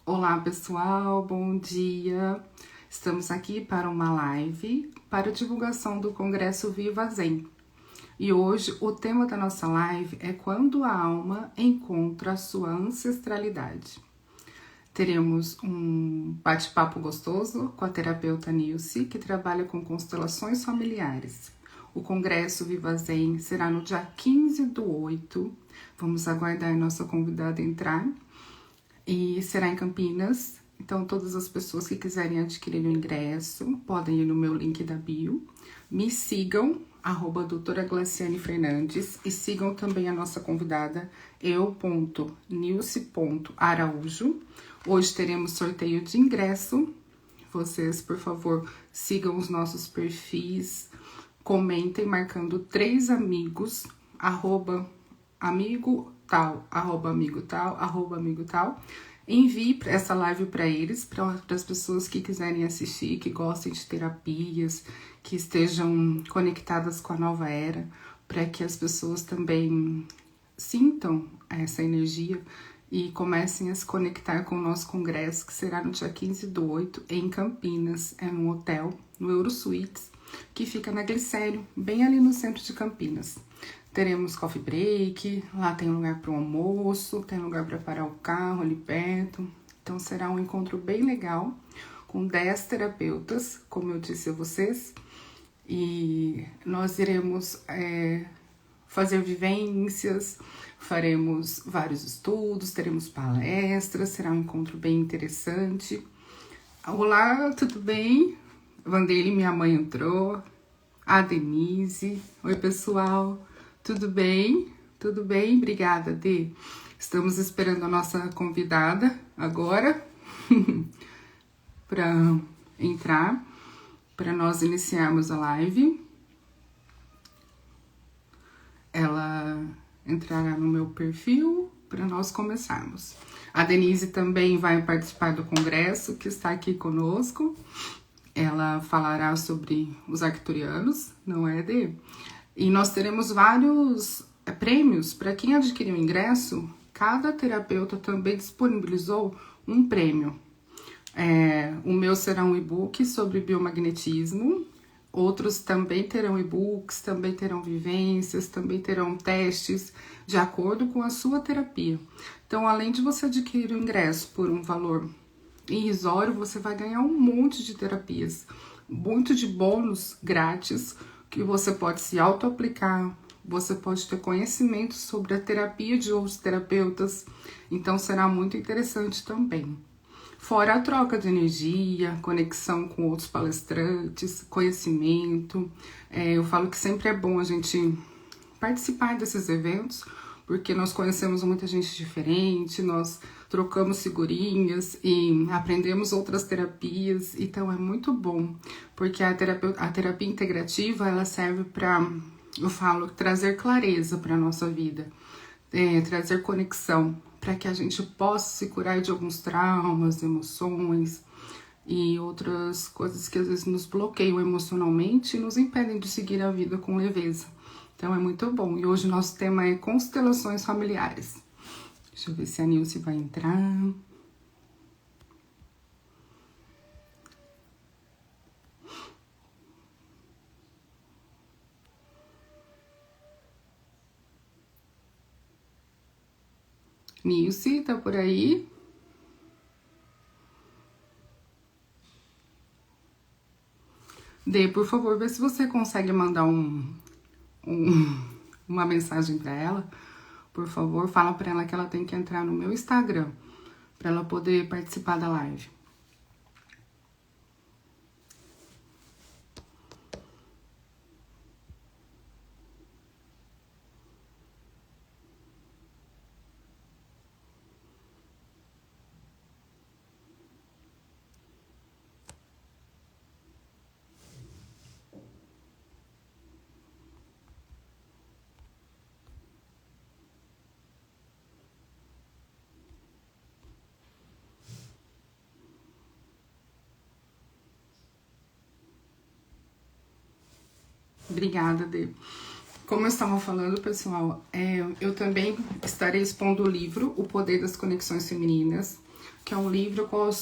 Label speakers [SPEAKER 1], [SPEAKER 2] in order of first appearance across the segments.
[SPEAKER 1] Olá pessoal, bom dia! Estamos aqui para uma live para divulgação do Congresso Viva Zen. E hoje o tema da nossa live é quando a alma encontra a sua ancestralidade. Teremos um bate-papo gostoso com a terapeuta Nilce, que trabalha com constelações familiares. O Congresso Viva Zen será no dia 15/8. Vamos aguardar a nossa convidada entrar. E será em Campinas, então todas as pessoas que quiserem adquirir o ingresso podem ir no meu link da bio. Me sigam, @doutora Glaciane Fernandes, e sigam também a nossa convidada, eu.nilce.araújo. Hoje teremos sorteio de ingresso. Vocês, por favor, sigam os nossos perfis, comentem marcando 3 amigos, amigo tal, amigo tal. Envie essa live para eles, para as pessoas que quiserem assistir, que gostem de terapias, que estejam conectadas com a nova era, para que as pessoas também sintam essa energia e comecem a se conectar com o nosso congresso, que será no dia 15/8 em Campinas, é num hotel, no Eurosuites, que fica na Glicério, bem ali no centro de Campinas. Teremos coffee break, lá tem lugar para o almoço, tem lugar para parar o carro ali perto. Então será um encontro bem legal, com 10 terapeutas, como eu disse a vocês. E nós iremos fazer vivências, faremos vários estudos, teremos palestras, será um encontro bem interessante. Olá, tudo bem? Vanderlei, minha mãe entrou. A Denise. Oi, pessoal. Tudo bem? Tudo bem? Obrigada, Dê. Estamos esperando a nossa convidada agora para entrar, para nós iniciarmos a live. Ela entrará no meu perfil para nós começarmos. A Denise também vai participar do congresso, que está aqui conosco. Ela falará sobre os arcturianos, não é, Dê? E nós teremos vários prêmios para quem adquirir o ingresso. Cada terapeuta também disponibilizou um prêmio. O meu será um e-book sobre biomagnetismo. Outros também terão e-books, também terão vivências, também terão testes de acordo com a sua terapia. Então, além de você adquirir o ingresso por um valor irrisório, você vai ganhar um monte de terapias, muito de bônus grátis, que você pode se auto-aplicar, você pode ter conhecimento sobre a terapia de outros terapeutas, então será muito interessante também. Fora a troca de energia, conexão com outros palestrantes, conhecimento. Eu falo que sempre é bom a gente participar desses eventos, porque nós conhecemos muita gente diferente, nós trocamos figurinhas e aprendemos outras terapias, então é muito bom, porque a terapia integrativa, ela serve para, eu falo, trazer clareza para a nossa vida, trazer conexão, para que a gente possa se curar de alguns traumas, emoções e outras coisas que às vezes nos bloqueiam emocionalmente e nos impedem de seguir a vida com leveza. Então é muito bom. E hoje o nosso tema é constelações familiares. Deixa eu ver se a Nilce vai entrar. Nilce, tá por aí? Dê, por favor, vê se você consegue mandar uma mensagem para ela. Por favor, fala para ela que ela tem que entrar no meu Instagram para ela poder participar da live. Obrigada, Dê. Como eu estava falando, pessoal, eu também estarei expondo o livro O Poder das Conexões Femininas, que é um livro do qual eu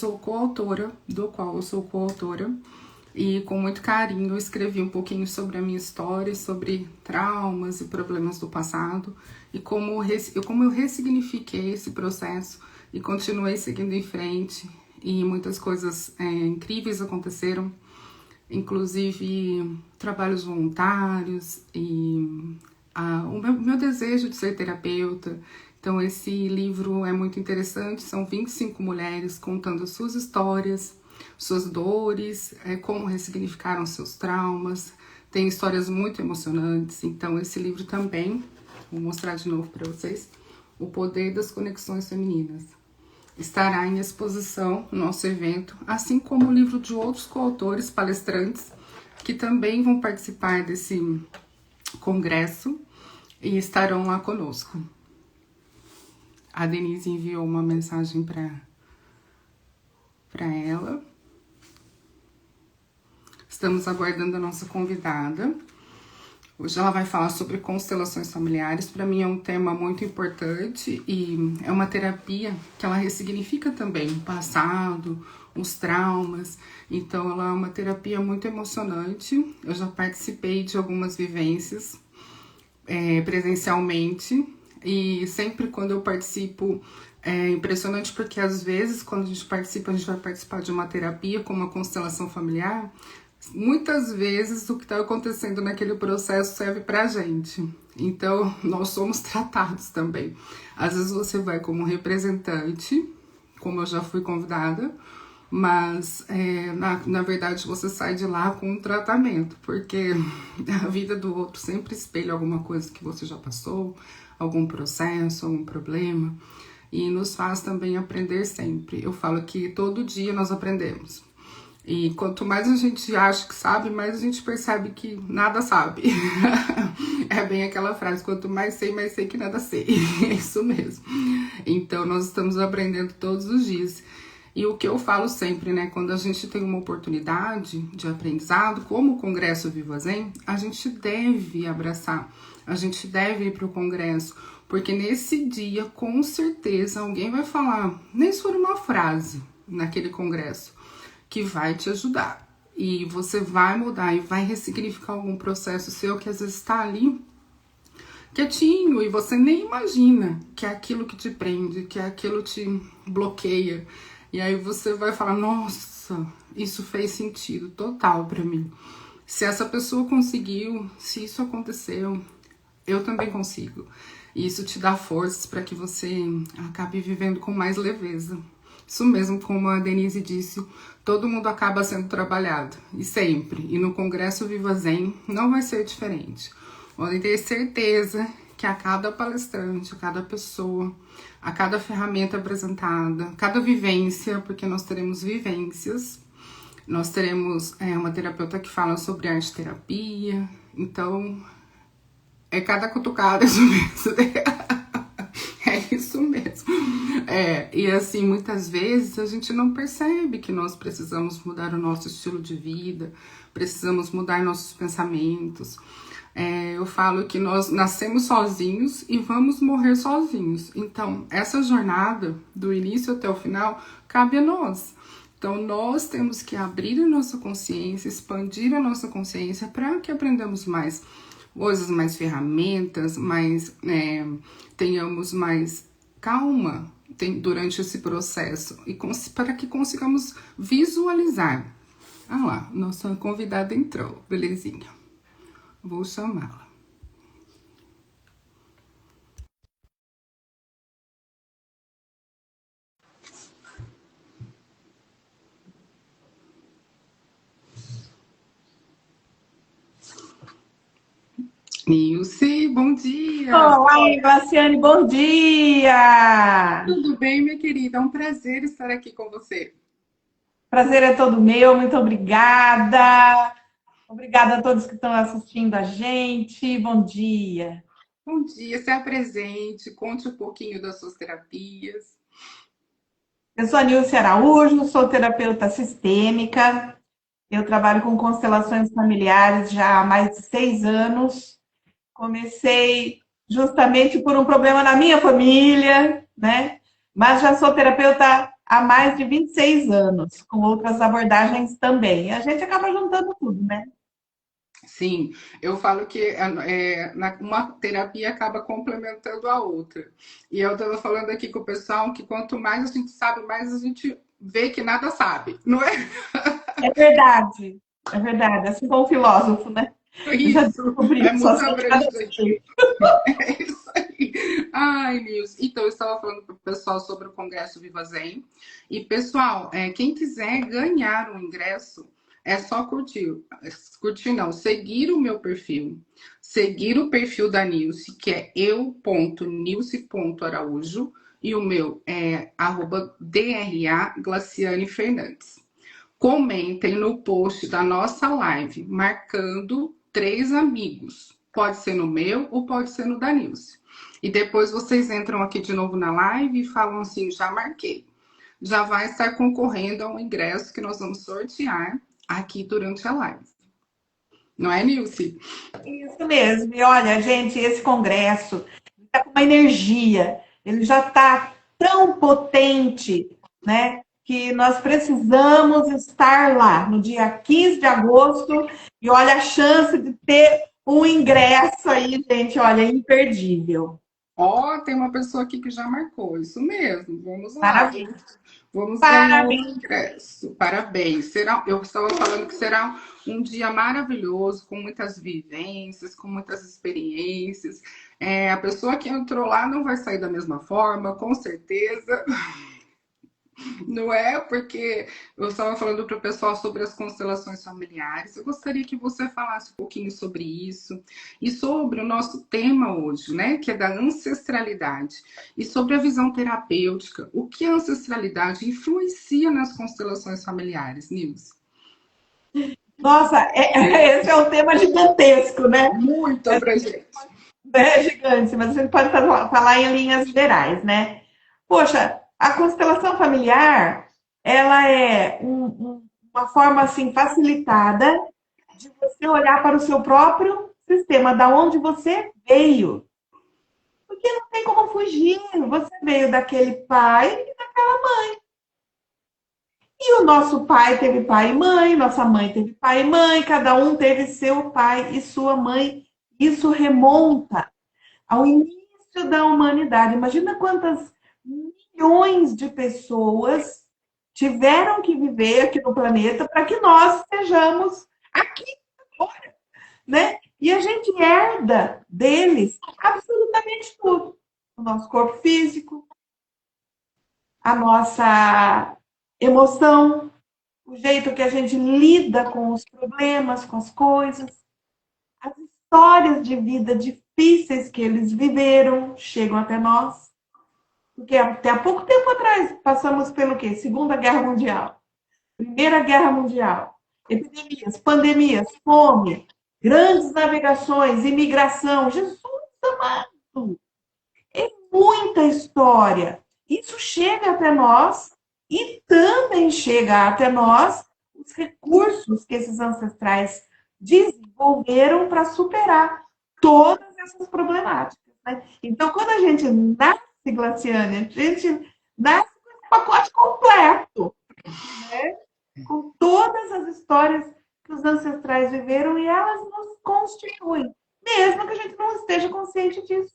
[SPEAKER 1] sou coautora, e com muito carinho eu escrevi um pouquinho sobre a minha história, sobre traumas e problemas do passado, e como eu ressignifiquei esse processo e continuei seguindo em frente, e muitas coisas incríveis aconteceram, inclusive trabalhos voluntários e o meu desejo de ser terapeuta. Então esse livro é muito interessante, são 25 mulheres contando suas histórias, suas dores, como ressignificaram seus traumas, tem histórias muito emocionantes. Então esse livro também, vou mostrar de novo para vocês, O Poder das Conexões Femininas. Estará em exposição no nosso evento, assim como o livro de outros coautores, palestrantes, que também vão participar desse congresso e estarão lá conosco. A Denise enviou uma mensagem para ela. Estamos aguardando a nossa convidada. Hoje ela vai falar sobre constelações familiares. Para mim é um tema muito importante e é uma terapia que ela ressignifica também o passado, os traumas. Então ela é uma terapia muito emocionante. Eu já participei de algumas vivências presencialmente e sempre quando eu participo é impressionante, porque às vezes quando a gente vai participar de uma terapia como a constelação familiar. Muitas vezes o que está acontecendo naquele processo serve pra gente. Então, nós somos tratados também. Às vezes você vai como representante, como eu já fui convidada, mas na verdade você sai de lá com um tratamento, porque a vida do outro sempre espelha alguma coisa que você já passou, algum processo, algum problema, e nos faz também aprender sempre. Eu falo que todo dia nós aprendemos. E quanto mais a gente acha que sabe, mais a gente percebe que nada sabe. É bem aquela frase, quanto mais sei que nada sei. É isso mesmo. Então, nós estamos aprendendo todos os dias. E o que eu falo sempre, né? Quando a gente tem uma oportunidade de aprendizado, como o Congresso Viva Zen, a gente deve abraçar. A gente deve ir para o Congresso. Porque nesse dia, com certeza, alguém vai falar, nem se for uma frase naquele Congresso, que vai te ajudar, e você vai mudar e vai ressignificar algum processo seu que às vezes está ali quietinho e você nem imagina que é aquilo que te prende, que é aquilo que te bloqueia, e aí você vai falar, nossa, isso fez sentido total para mim. Se essa pessoa conseguiu, se isso aconteceu, eu também consigo. E isso te dá forças para que você acabe vivendo com mais leveza. Isso mesmo, como a Denise disse, todo mundo acaba sendo trabalhado, e sempre. E no Congresso Viva Zen não vai ser diferente. Podem ter certeza que a cada palestrante, a cada pessoa, a cada ferramenta apresentada, cada vivência, porque nós teremos vivências, nós teremos uma terapeuta que fala sobre arte terapia, então é cada cutucada, isso mesmo. É isso mesmo. E assim, muitas vezes a gente não percebe que nós precisamos mudar o nosso estilo de vida, precisamos mudar nossos pensamentos. Eu falo que nós nascemos sozinhos e vamos morrer sozinhos. Então, essa jornada, do início até o final, cabe a nós. Então, nós temos que abrir a nossa consciência, expandir a nossa consciência para que aprendamos mais coisas, mais ferramentas, tenhamos mais calma durante esse processo e para que consigamos visualizar. Ah lá, nossa convidada entrou, belezinha. Vou chamá-la. Nilce, bom dia!
[SPEAKER 2] Olá, Glaciane, bom dia!
[SPEAKER 1] Tudo bem, minha querida? É um prazer estar aqui com você.
[SPEAKER 2] Prazer é todo meu, muito obrigada. Obrigada a todos que estão assistindo a gente. Bom dia.
[SPEAKER 1] Bom dia, se apresente, conte um pouquinho das suas terapias.
[SPEAKER 2] Eu sou a Nilce Araújo, sou terapeuta sistêmica. Eu trabalho com constelações familiares já há mais de 6 anos. Comecei justamente por um problema na minha família, né? Mas já sou terapeuta há mais de 26 anos, com outras abordagens também. A gente acaba juntando tudo, né?
[SPEAKER 1] Sim, eu falo que uma terapia acaba complementando a outra. E eu estava falando aqui com o pessoal que quanto mais a gente sabe, mais a gente vê que nada sabe, não é?
[SPEAKER 2] É verdade, é verdade. Assim como o filósofo, né? Eu já
[SPEAKER 1] Isso,
[SPEAKER 2] descobri
[SPEAKER 1] é
[SPEAKER 2] que só
[SPEAKER 1] muito
[SPEAKER 2] sei de cada
[SPEAKER 1] abrangente.
[SPEAKER 2] jeito.
[SPEAKER 1] É isso aí. Ai, Nils. Então, eu estava falando para o pessoal sobre o Congresso Viva Zen. E, pessoal, quem quiser ganhar o ingresso, é só curtir. Curtir não, seguir o meu perfil. Seguir o perfil da Nilce, que é eu.nilce.araújo. E o meu é @DRA Glaciane Fernandes. Comentem no post da nossa live, marcando 3 amigos. Pode ser no meu ou pode ser no da Nilce. E depois vocês entram aqui de novo na live e falam assim: já marquei. Já vai estar concorrendo a um ingresso que nós vamos sortear aqui durante a live. Não é, Nilce?
[SPEAKER 2] Isso mesmo. E olha, gente, esse congresso está com uma energia, ele já está tão potente, né? Que nós precisamos estar lá no dia 15 de agosto. E olha a chance de ter um ingresso aí, gente, olha, imperdível.
[SPEAKER 1] Ó, tem uma pessoa aqui que já marcou. Isso mesmo. Vamos lá.
[SPEAKER 2] Parabéns.
[SPEAKER 1] Vamos ganhar o
[SPEAKER 2] Parabéns.
[SPEAKER 1] ingresso. Parabéns. Eu estava falando que será um dia maravilhoso, com muitas vivências, com muitas experiências. A pessoa que entrou lá não vai sair da mesma forma, com certeza. Não é? Porque eu estava falando para o pessoal sobre as constelações familiares. Eu gostaria que você falasse um pouquinho sobre isso e sobre o nosso tema hoje, né? Que é da ancestralidade. E sobre a visão terapêutica. O que a ancestralidade influencia nas constelações familiares, Nils?
[SPEAKER 2] Nossa, esse é um tema gigantesco, né?
[SPEAKER 1] Muito abrangente.
[SPEAKER 2] É gigante, mas a gente pode falar em linhas gerais, né? Poxa, a constelação familiar, ela é uma forma assim facilitada de você olhar para o seu próprio sistema, da onde você veio. Porque não tem como fugir. Você veio daquele pai e daquela mãe. E o nosso pai teve pai e mãe, nossa mãe teve pai e mãe, cada um teve seu pai e sua mãe. Isso remonta ao início da humanidade. Imagina quantas milhões de pessoas tiveram que viver aqui no planeta para que nós estejamos aqui agora, né? E a gente herda deles absolutamente tudo. O nosso corpo físico, a nossa emoção, o jeito que a gente lida com os problemas, com as coisas, as histórias de vida difíceis que eles viveram chegam até nós. Porque até há pouco tempo atrás passamos pelo quê? Segunda Guerra Mundial, Primeira Guerra Mundial, epidemias, pandemias, fome, grandes navegações, imigração. Jesus amado! É muita história. Isso chega até nós e também chega até nós os recursos que esses ancestrais desenvolveram para superar todas essas problemáticas. Né? Então, quando a gente nasce, Glaciane, a gente nasce com esse pacote completo, né? Com todas as histórias que os ancestrais viveram e elas nos constituem, mesmo que a gente não esteja consciente disso.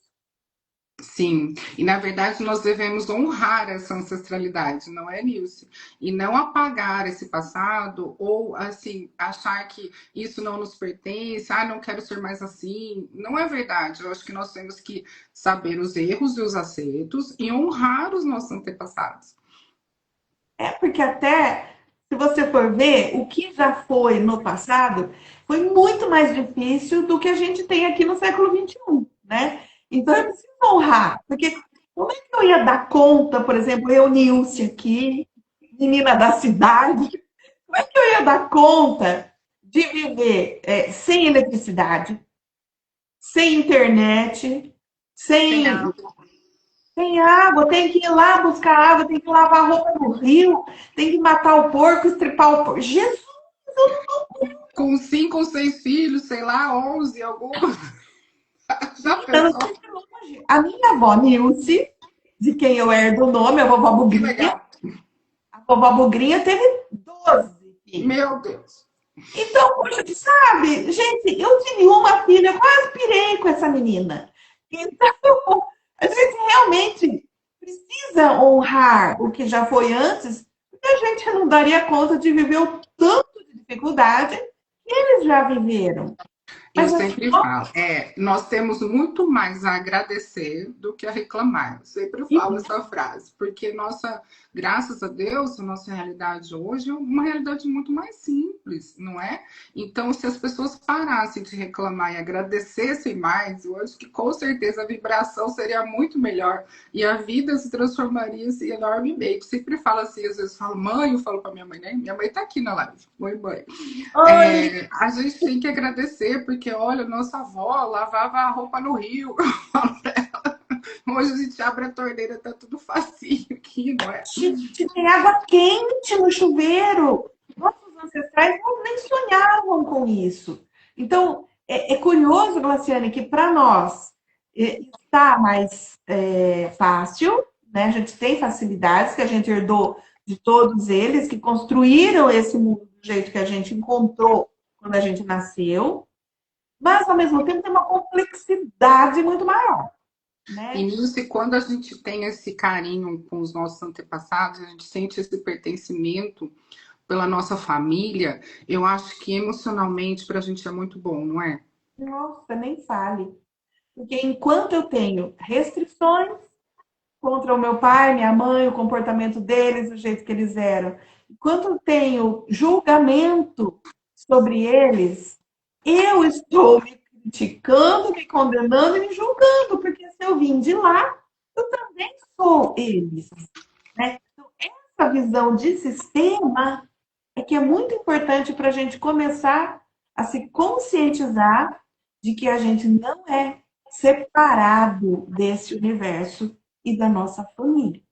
[SPEAKER 1] Sim, e na verdade nós devemos honrar essa ancestralidade, não é, Nilce? E não apagar esse passado ou assim achar que isso não nos pertence, não quero ser mais assim. Não é verdade. Eu acho que nós temos que saber os erros e os acertos e honrar os nossos antepassados.
[SPEAKER 2] É porque até, se você for ver, o que já foi no passado foi muito mais difícil do que a gente tem aqui no século XXI, né? Então é preciso honrar, porque como é que eu ia dar conta, por exemplo, eu, Nilce, aqui, menina da cidade, como é que eu ia dar conta de viver sem eletricidade, sem internet,
[SPEAKER 1] Sem
[SPEAKER 2] sem,
[SPEAKER 1] a
[SPEAKER 2] sem água, tem que ir lá buscar água, tem que lavar roupa no rio, tem que matar o porco, estripar o porco. Jesus!
[SPEAKER 1] Com 5 ou 6 filhos, sei lá, 11, algumas. Já
[SPEAKER 2] Eu não
[SPEAKER 1] pensou?
[SPEAKER 2] sei de longe. A minha avó, Nilce, de quem eu herdo o nome, a vovó
[SPEAKER 1] Que
[SPEAKER 2] Bugrinha,
[SPEAKER 1] legal.
[SPEAKER 2] vovó Bugrinha teve 12 filhos.
[SPEAKER 1] Meu Deus.
[SPEAKER 2] Então, poxa, sabe, gente, eu tive uma filha, eu quase pirei com essa menina. Então, a gente realmente precisa honrar o que já foi antes, porque a gente não daria conta de viver o tanto de dificuldade que eles já viveram.
[SPEAKER 1] Eu
[SPEAKER 2] Mas assim,
[SPEAKER 1] sempre falo, nós temos muito mais a agradecer do que a reclamar. Eu sempre falo essa frase, porque graças a Deus, a nossa realidade hoje é uma realidade muito mais simples, não é? Então, se as pessoas parassem de reclamar e agradecessem mais, eu acho que com certeza a vibração seria muito melhor e a vida se transformaria assim, enormemente. Eu sempre falo assim, às vezes falo, mãe, eu falo para minha mãe, né? Minha mãe tá aqui na live, mãe.
[SPEAKER 2] ai,
[SPEAKER 1] A gente tem que agradecer, porque olha, nossa avó lavava a roupa no rio. Hoje a gente abre a torneira, tá tudo facinho aqui, não é?
[SPEAKER 2] tem água quente no chuveiro. Nossos ancestrais nem sonhavam com isso. Então, é curioso, Glaciane, que para nós está mais fácil, né? A gente tem facilidades que a gente herdou de todos eles, que construíram esse mundo do jeito que a gente encontrou quando a gente nasceu, mas, ao mesmo tempo, tem uma complexidade muito maior,
[SPEAKER 1] E
[SPEAKER 2] né?
[SPEAKER 1] nisso, e quando a gente tem esse carinho com os nossos antepassados, a gente sente esse pertencimento pela nossa família, eu acho que emocionalmente para a gente é muito bom, não é?
[SPEAKER 2] Nossa, nem fale. Porque enquanto eu tenho restrições contra o meu pai, minha mãe, o comportamento deles, o jeito que eles eram, enquanto eu tenho julgamento sobre eles, eu estou me criticando, me condenando e me julgando, porque se eu vim de lá, eu também sou eles, né? Então, essa visão de sistema é que é muito importante para a gente começar a se conscientizar de que a gente não é separado desse universo e da nossa família,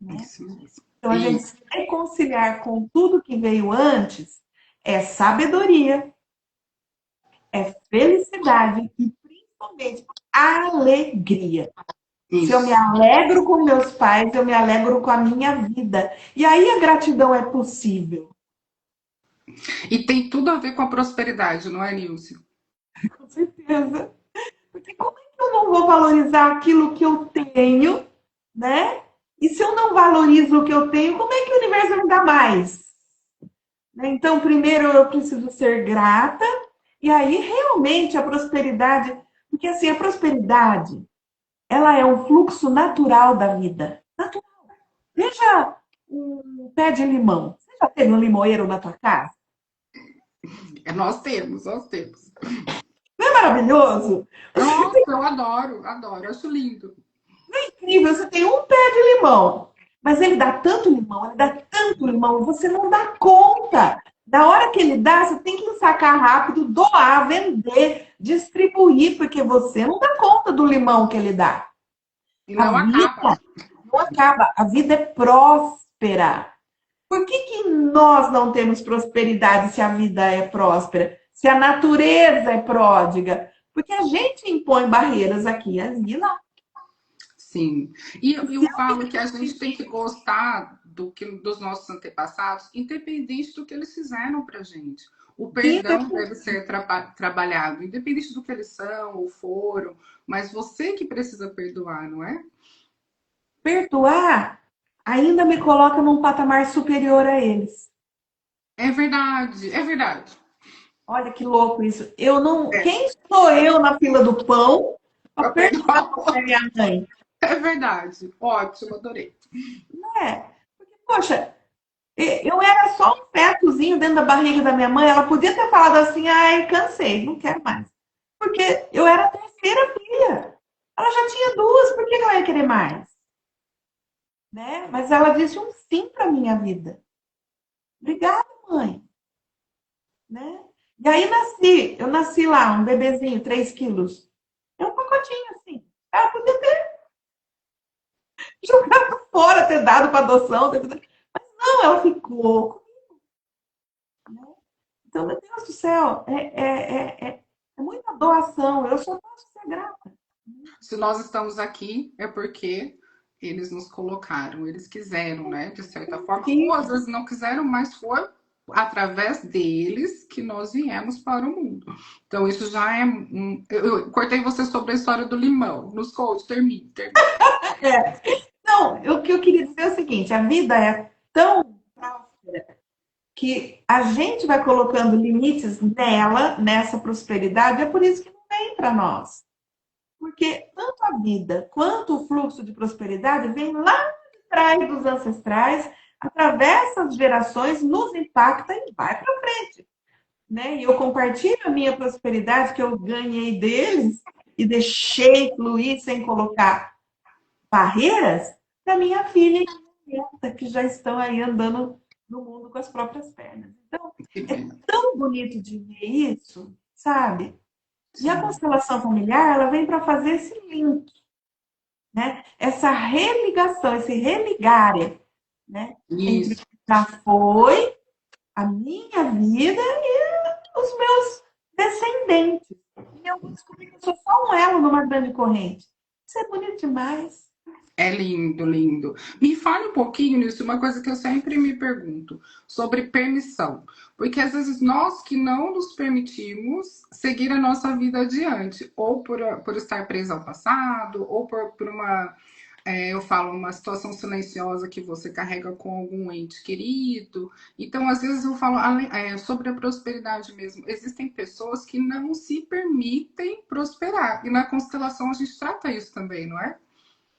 [SPEAKER 2] né?
[SPEAKER 1] Isso mesmo.
[SPEAKER 2] Então, a gente
[SPEAKER 1] Isso.
[SPEAKER 2] se reconciliar com tudo que veio antes é sabedoria, é felicidade e, principalmente, alegria. Se eu me
[SPEAKER 1] Isso.
[SPEAKER 2] alegro com meus pais, eu me alegro com a minha vida. E aí a gratidão é possível.
[SPEAKER 1] E tem tudo a ver com a prosperidade, não é, Nilce?
[SPEAKER 2] Com certeza. Porque como é que eu não vou valorizar aquilo que eu tenho, né? E se eu não valorizo o que eu tenho, como é que o universo vai me dar mais? Né? Então, primeiro eu preciso ser grata, e aí realmente a prosperidade, porque assim, a prosperidade, ela é um fluxo natural da vida. Natural. Veja um pé de limão. Você já teve um limoeiro na tua casa?
[SPEAKER 1] Nós temos, nós temos.
[SPEAKER 2] Não é maravilhoso?
[SPEAKER 1] Nossa, eu adoro, acho lindo.
[SPEAKER 2] Incrível, você tem um pé de limão, mas ele dá tanto limão, você não dá conta. Da hora que ele dá, você tem que ensacar rápido, doar, vender, distribuir, porque você não dá conta do limão que ele dá.
[SPEAKER 1] E
[SPEAKER 2] A
[SPEAKER 1] não acaba.
[SPEAKER 2] vida não acaba, a vida é próspera. Por que nós não temos prosperidade se a vida é próspera? Se a natureza é pródiga? Porque a gente impõe barreiras aqui e ali, não.
[SPEAKER 1] Sim. E eu falo que a gente tem que gostar dos nossos antepassados, independente do que eles fizeram pra gente. O perdão deve ser trabalhado, independente do que eles são ou foram, mas você que precisa perdoar, não é?
[SPEAKER 2] Perdoar ainda me coloca num patamar superior a eles.
[SPEAKER 1] É verdade, é verdade.
[SPEAKER 2] Olha que louco isso. Eu não.
[SPEAKER 1] É,
[SPEAKER 2] Quem sou eu na fila do pão para
[SPEAKER 1] para
[SPEAKER 2] perdoar
[SPEAKER 1] perdoar
[SPEAKER 2] meu
[SPEAKER 1] o
[SPEAKER 2] pai e
[SPEAKER 1] outro.
[SPEAKER 2] minha mãe?
[SPEAKER 1] É verdade. Ótimo, adorei.
[SPEAKER 2] É. Porque, poxa, eu era só um fetozinho dentro da barriga da minha mãe. Ela podia ter falado assim: ai, cansei, não quero mais. Porque eu era a terceira filha. Ela já tinha duas, por que ela ia querer mais? Né? Mas ela disse um sim para minha vida. Obrigada, mãe. Né? E aí eu nasci lá, um bebezinho, 3 quilos. É um pacotinho assim. Ela podia ter jogado fora, ter dado para adoção. Mas não, ela ficou. Né? Então, meu Deus do céu, é muita doação. Eu só posso ser grata.
[SPEAKER 1] Se nós estamos aqui, é porque eles nos colocaram, eles quiseram, né, de certa forma, ou
[SPEAKER 2] Sim.
[SPEAKER 1] às vezes não quiseram, mas foi através deles que nós viemos para o mundo. Então, isso já é. Eu cortei você sobre a história do limão. Nos conte, termine, termine.
[SPEAKER 2] É. Não, o que eu queria dizer é o seguinte: a vida é tão próspera que a gente vai colocando limites nela, nessa prosperidade, é por isso que não vem para nós. Porque tanto a vida quanto o fluxo de prosperidade vem lá de trás dos ancestrais, atravessa as gerações, nos impacta e vai para frente. Né? E eu compartilho a minha prosperidade que eu ganhei deles e deixei fluir sem colocar barreiras para minha filha e minha neta, que já estão aí andando no mundo com as próprias pernas. Então,
[SPEAKER 1] Que
[SPEAKER 2] é
[SPEAKER 1] pena.
[SPEAKER 2] tão bonito de ver isso, sabe? E a
[SPEAKER 1] Sim.
[SPEAKER 2] constelação familiar, ela vem para fazer esse link, né? Essa religação, esse religare, né? Entre o
[SPEAKER 1] Isso.
[SPEAKER 2] que já foi, a minha vida e os meus descendentes. E eu descobri que eu sou só um elo numa grande corrente. Isso é bonito demais.
[SPEAKER 1] É lindo, lindo. Me fale um pouquinho nisso, uma coisa que eu sempre me pergunto sobre permissão. Porque às vezes nós que não nos permitimos seguir a nossa vida adiante, ou por estar preso ao passado, ou por uma, eu falo, uma situação silenciosa que você carrega com algum ente querido. Então, às vezes eu falo sobre a prosperidade mesmo. Existem pessoas que não se permitem prosperar. E na constelação a gente trata isso também, não é?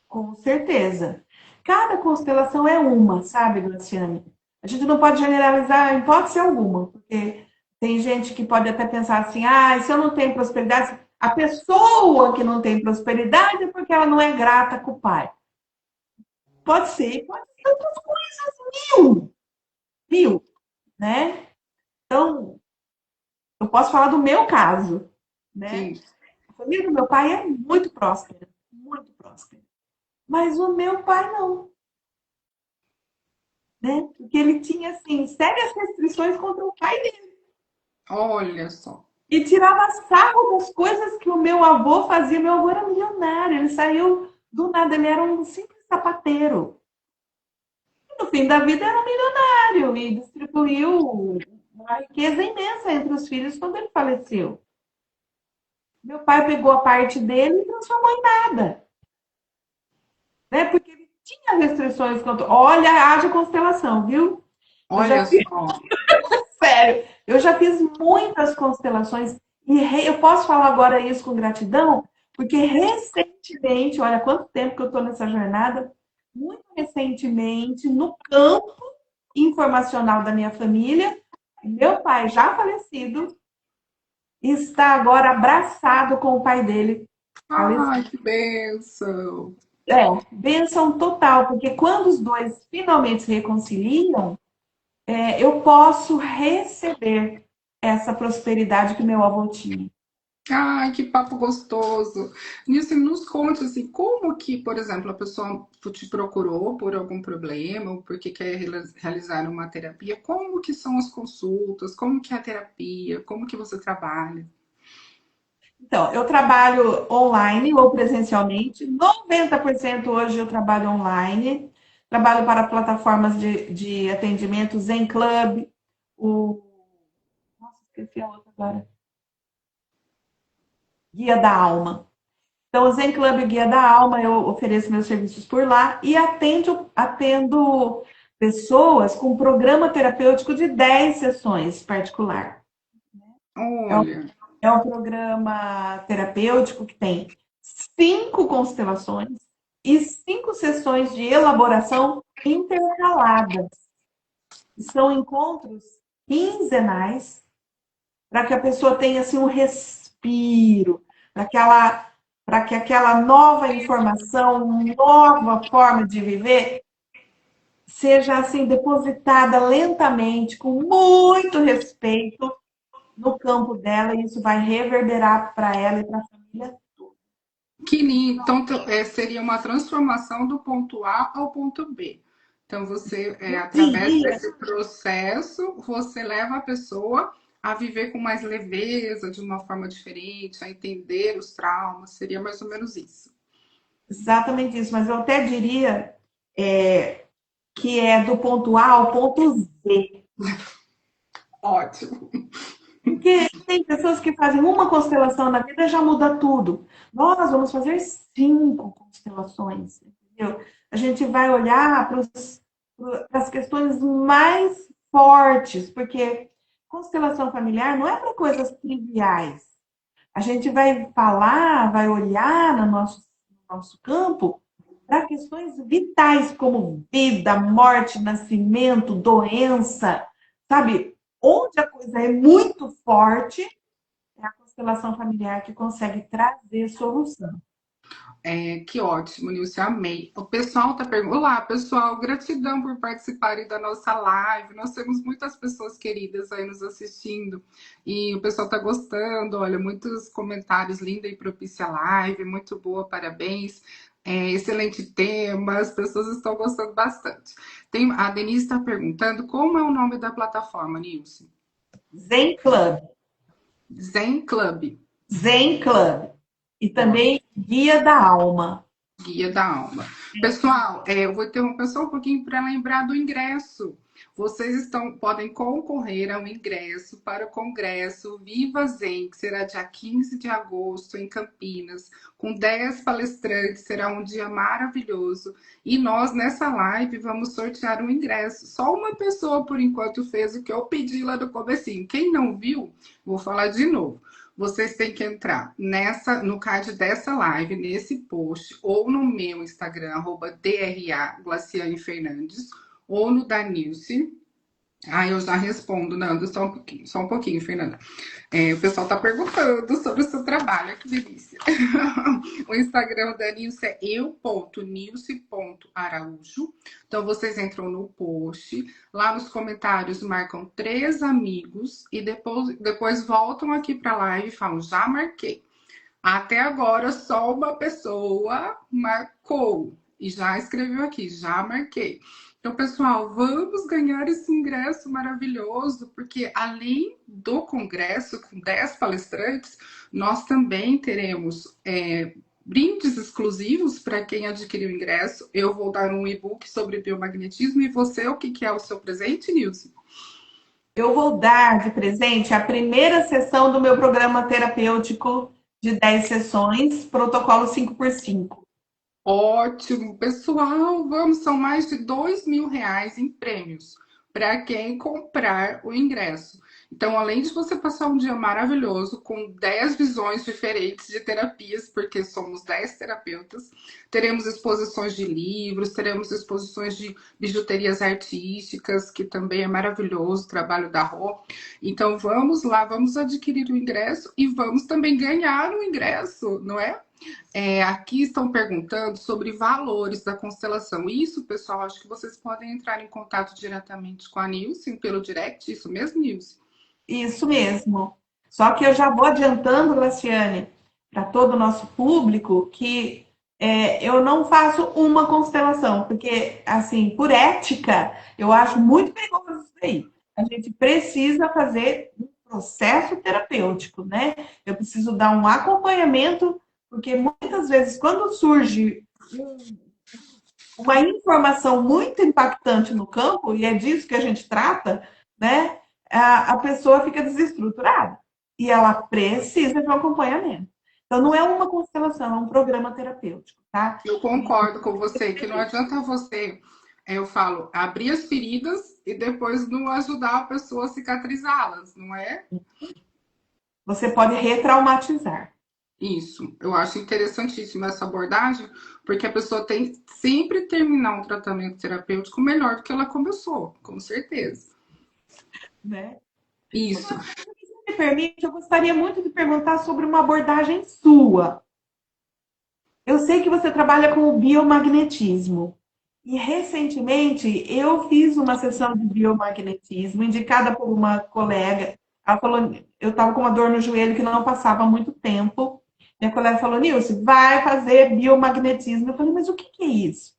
[SPEAKER 2] Com certeza. Cada constelação é uma, sabe, Graciane? A gente não pode generalizar em hipótese alguma, porque tem gente que pode até pensar assim: ah, se eu não tenho prosperidade, a pessoa que não tem prosperidade é porque ela não é grata com o pai. Pode ser outras coisas mil, mil, né? Então, eu posso falar do meu caso, né?
[SPEAKER 1] Sim.
[SPEAKER 2] A família do meu pai é muito próspera, muito próspera. Mas o meu pai não, né? Porque ele tinha, assim, sérias restrições contra o pai dele.
[SPEAKER 1] Olha só.
[SPEAKER 2] E tirava sarro das coisas que o meu avô fazia. Meu avô era milionário, ele saiu do nada, ele era um simples sapateiro. E no fim da vida era um milionário e distribuiu uma riqueza imensa entre os filhos quando ele faleceu. Meu pai pegou a parte dele e transformou em nada, né? Porque ele tinha restrições quanto. Olha, haja constelação, viu? Eu já
[SPEAKER 1] Olha
[SPEAKER 2] fiz,
[SPEAKER 1] só.
[SPEAKER 2] sério, eu já fiz muitas constelações e eu posso falar agora isso com gratidão, porque recentemente, olha quanto tempo que eu estou nessa jornada, muito recentemente, no campo informacional da minha família, meu pai já falecido está agora abraçado com o pai dele
[SPEAKER 1] Ai,
[SPEAKER 2] falecido.
[SPEAKER 1] que bênção.
[SPEAKER 2] É, bênção total, porque quando os dois finalmente se reconciliam, eu posso receber essa prosperidade que meu avô tinha.
[SPEAKER 1] Ai, que papo gostoso. Nilce, nos conte assim, como que, por exemplo, a pessoa te procurou por algum problema ou porque quer realizar uma terapia, como que são as consultas, como que é a terapia, como que você trabalha?
[SPEAKER 2] Então, eu trabalho online ou presencialmente. 90% hoje eu trabalho online. Trabalho para plataformas de atendimento Zen Club, o. Nossa, esqueci a outra agora. Guia da Alma. Então, o Zen Club Guia da Alma, eu ofereço meus serviços por lá e atendo pessoas com programa terapêutico de 10 sessões particular. É um,
[SPEAKER 1] Olha,
[SPEAKER 2] é um programa terapêutico que tem 5 constelações e 5 sessões de elaboração intercaladas. São encontros quinzenais para que a pessoa tenha assim, um respiro, para que aquela nova informação, nova forma de viver, seja assim depositada lentamente, com muito respeito no campo dela, e isso vai reverberar para ela e para a família.
[SPEAKER 1] que lindo. Então, seria uma transformação do ponto A ao ponto B. Então, você,
[SPEAKER 2] Eu
[SPEAKER 1] através
[SPEAKER 2] diria,
[SPEAKER 1] desse processo, você leva a pessoa a viver com mais leveza, de uma forma diferente, a entender os traumas. Seria mais ou menos isso.
[SPEAKER 2] exatamente isso, mas eu até diria que é do ponto A ao ponto Z.
[SPEAKER 1] Ótimo.
[SPEAKER 2] Porque tem pessoas que fazem uma constelação na vida e já muda tudo. Nós vamos fazer 5 constelações, entendeu? A gente vai olhar para as questões mais fortes, porque constelação familiar não é para coisas triviais. A gente vai falar, vai olhar no nosso campo para questões vitais, como vida, morte, nascimento, doença, sabe? Onde a coisa é muito forte, é a constelação familiar que consegue trazer solução.
[SPEAKER 1] Que ótimo, Nilce, amei. O pessoal está perguntando. Olá, pessoal, gratidão por participarem da nossa live. Nós temos muitas pessoas queridas aí nos assistindo e o pessoal está gostando. Olha, muitos comentários, linda e propícia live, muito boa, parabéns. Excelente tema, as pessoas estão gostando bastante. A Denise está perguntando como é o nome da plataforma, Nilce?
[SPEAKER 2] Zen Club.
[SPEAKER 1] Zen Club.
[SPEAKER 2] Zen Club. E
[SPEAKER 1] Ótimo.
[SPEAKER 2] também Guia da Alma.
[SPEAKER 1] Guia da Alma. Pessoal, eu vou interromper só um pouquinho para lembrar do ingresso. Podem concorrer ao ingresso para o Congresso Viva Zen, que será dia 15 de agosto em Campinas, com 10 palestrantes, será um dia maravilhoso. E nós, nessa live, vamos sortear um ingresso. Só uma pessoa, por enquanto, fez o que eu pedi lá no comecinho. Quem não viu, vou falar de novo. Vocês têm que entrar no card dessa live, nesse post, ou no meu Instagram, @DRA Glaciane Fernandes, ou no da Nilce. Eu já respondo, Nando, só um pouquinho, Fernanda. O pessoal está perguntando sobre o seu trabalho, que delícia. O Instagram da Nilce é eu.nilce.araújo. Então, vocês entram no post, lá nos comentários marcam 3 amigos e depois voltam aqui para a live e falam, já marquei. Até agora, só uma pessoa marcou e já escreveu aqui, já marquei. Então, pessoal, vamos ganhar esse ingresso maravilhoso, porque além do congresso, com 10 palestrantes, nós também teremos brindes exclusivos para quem adquirir o ingresso. Eu vou dar um e-book sobre biomagnetismo. E você, o que é o seu presente, Nilce?
[SPEAKER 2] Eu vou dar de presente a primeira sessão do meu programa terapêutico de 10 sessões, protocolo 5x5.
[SPEAKER 1] Ótimo, pessoal, são mais de R$ 2.000 em prêmios para quem comprar o ingresso. Então, além de você passar um dia maravilhoso com 10 visões diferentes de terapias, porque somos 10 terapeutas, teremos exposições de livros, teremos exposições de bijuterias artísticas, que também é maravilhoso o trabalho da Rô. Então, vamos lá, vamos adquirir o ingresso e vamos também ganhar o ingresso, não é? Aqui estão perguntando sobre valores da constelação. Isso, pessoal, acho que vocês podem entrar em contato diretamente com a Nilce pelo direct. Isso mesmo, Nilce?
[SPEAKER 2] Isso mesmo. Só que eu já vou adiantando, Graciane, para todo o nosso público, que eu não faço uma constelação, porque, assim, por ética, eu acho muito perigoso isso aí. A gente precisa fazer um processo terapêutico, né? Eu preciso dar um acompanhamento, porque muitas vezes, quando surge uma informação muito impactante no campo, e é disso que a gente trata, né? A pessoa fica desestruturada e ela precisa de um acompanhamento. Então, não é uma constelação, é um programa terapêutico, tá?
[SPEAKER 1] Eu concordo com você, que não adianta você, eu falo, abrir as feridas e depois não ajudar a pessoa a cicatrizá-las, não é?
[SPEAKER 2] Você pode retraumatizar.
[SPEAKER 1] Isso, eu acho interessantíssima essa abordagem, porque a pessoa tem sempre terminar um tratamento terapêutico melhor do que ela começou, com certeza.
[SPEAKER 2] Né?
[SPEAKER 1] Isso.
[SPEAKER 2] Se me permite, eu gostaria muito de perguntar sobre uma abordagem sua. Eu sei que você trabalha com o biomagnetismo. E recentemente eu fiz uma sessão de biomagnetismo indicada por uma colega. Ela falou, eu estava com uma dor no joelho que não passava há muito tempo. Minha colega falou, Nilce, vai fazer biomagnetismo. Eu falei, mas o que é isso?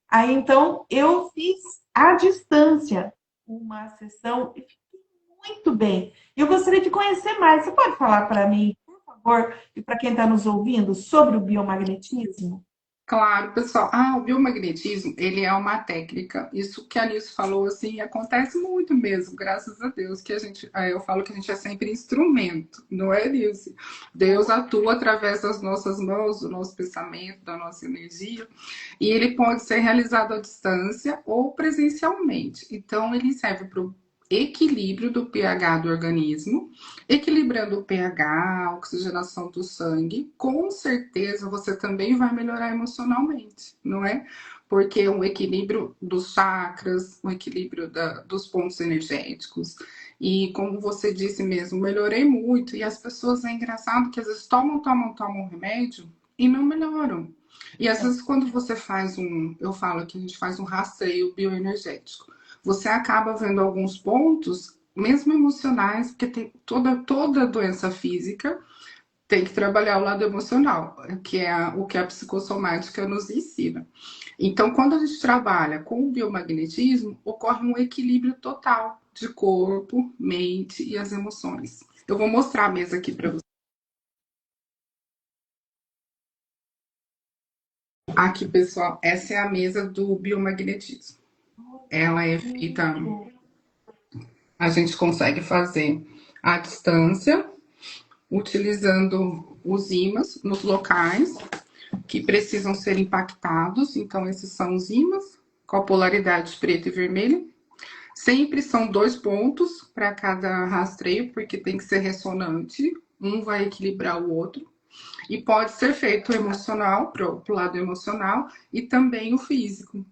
[SPEAKER 2] Aí então eu fiz à distância uma sessão e fiquei muito bem. E eu gostaria de conhecer mais. Você pode falar para mim, por favor, e para quem está nos ouvindo, sobre o biomagnetismo?
[SPEAKER 1] Claro, pessoal. O biomagnetismo, ele é uma técnica. Isso que a Nilce falou, assim, acontece muito mesmo, graças a Deus, que a gente, eu falo que a gente é sempre instrumento, não é, Nilce? Deus atua através das nossas mãos, do nosso pensamento, da nossa energia, e ele pode ser realizado à distância ou presencialmente. Então, ele serve para o equilíbrio do pH do organismo, equilibrando o pH, a oxigenação do sangue, com certeza você também vai melhorar emocionalmente, não é? Porque o equilíbrio dos chakras, o equilíbrio dos pontos energéticos. E como você disse mesmo, melhorei muito. E as pessoas, é engraçado que às vezes tomam remédio e não melhoram. E às vezes quando você faz eu falo que a gente faz um rastreio bioenergético, você acaba vendo alguns pontos mesmo emocionais, porque tem toda doença física tem que trabalhar o lado emocional, que é o que a psicossomática nos ensina. Então, quando a gente trabalha com o biomagnetismo, ocorre um equilíbrio total de corpo, mente e as emoções. Eu vou mostrar a mesa aqui para você. Aqui, pessoal, essa é a mesa do biomagnetismo. Ela é feita, a gente consegue fazer à distância, utilizando os ímãs nos locais que precisam ser impactados. Então, esses são os ímãs com a polaridade preta e vermelha. Sempre são 2 pontos para cada rastreio, porque tem que ser ressonante. Um vai equilibrar o outro. E pode ser feito emocional, para o lado emocional, e também o físico.